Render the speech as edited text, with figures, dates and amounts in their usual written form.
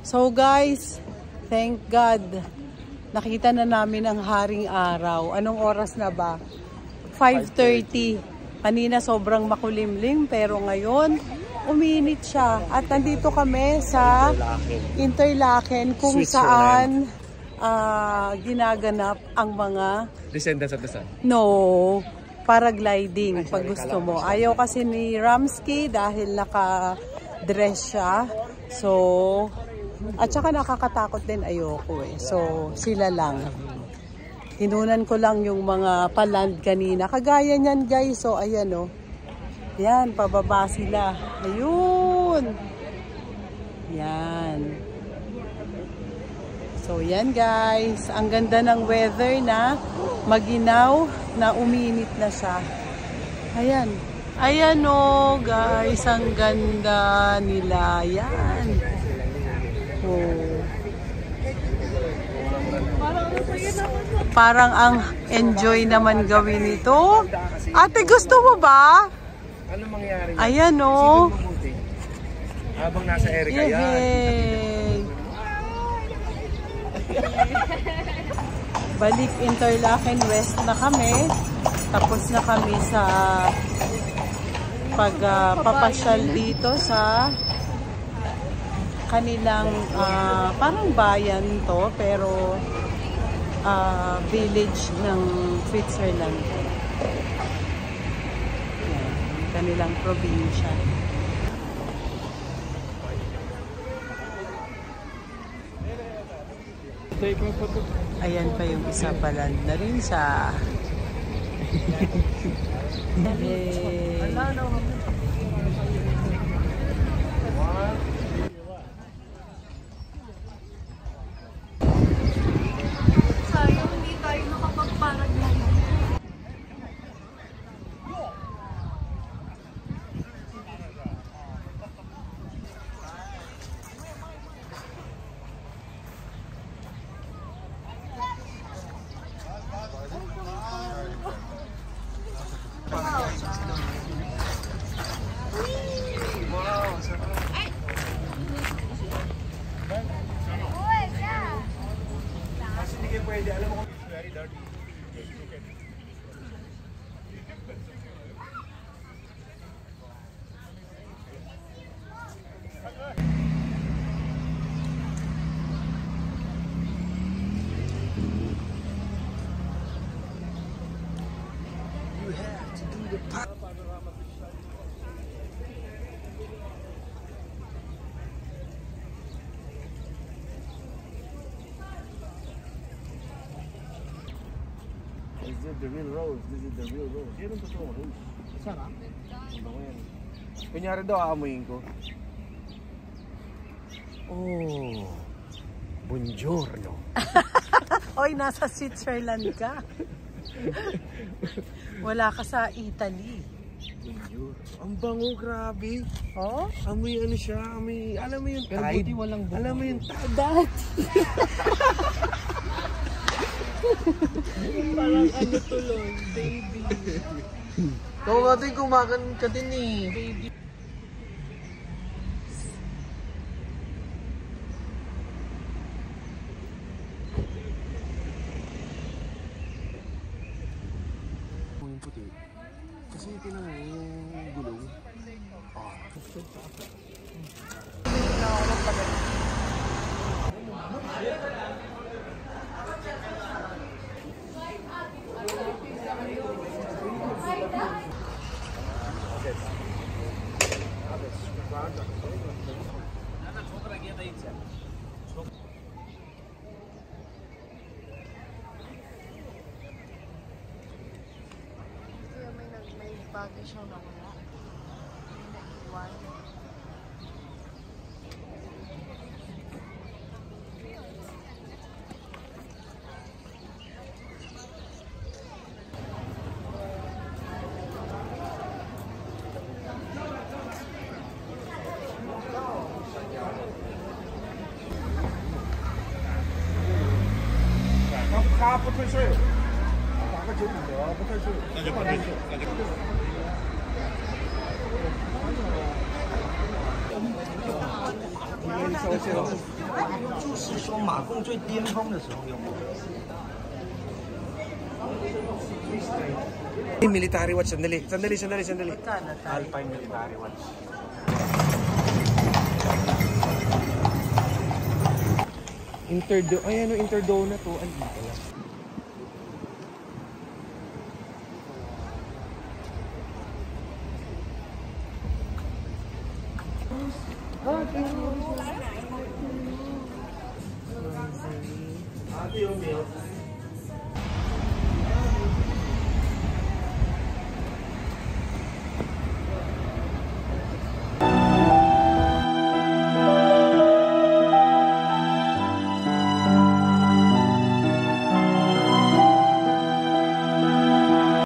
So guys, thank God, nakita na namin ang haring araw. Anong oras na ba? 5:30. Kanina sobrang makulimlim pero ngayon uminit siya. At nandito kami sa Interlaken kung saan ginaganap ang mga Descendants of the Sun. No, paragliding pag gusto mo. Ayaw kasi ni Ramsky dahil naka-dress siya. So, at saka nakakatakot din, ayoko eh. So, sila lang. Hinunan ko lang yung mga paland kanina. Kagaya niyan guys. So, ayan o. Yan, pababa sila. Ayun. Yan. So, yan guys. Ang ganda ng weather na maginaw na uminit na siya. Ayan. Ayan o guys. Ang ganda nila. Yan. Oh. Parang ang enjoy naman gawin ito. Ate, gusto mo ba? Ano mangyayari? Ayan o. Habang nasa Erika yan. Balik Interlaken West na kami. Tapos na kami sa pagpapasyal dito sa kanilang parang bayan to pero village ng Switzerland. Yan, kanilang probinsya. Ayan pa yung isa pala na rin sa sayang hindi tayo nakapagparaglide. Is it the real rose? This is the real rose. Yan ang totoong rose. Sarap. Ano yan? Kunyari daw, aamuyin ko. Oh, buongiorno. Oy, nasa Switzerland ka. Wala ka sa Italy. Buongiorno. Ang bango, grabe. Oh? Amoy ano siya, amoy, alam mo yung Pero tide. buti walang buko. Alam mo yung tide. That. Parang ano tuloy, baby. Ikaw nga din kumakan ka din eh. Baby. Yung puti. Kasi tinan mo yung gulong. May bagay siyang nawala. May naiwan.他不退税，打个9.5折，不退税，那就不退税，那就不退税。你给你收钱了。就是说马共最巅峰的时候用。 Military watch, sandali. Magkano tayo? Alpine military watch. Interdona to. Ano dito lang? Ate yung milk.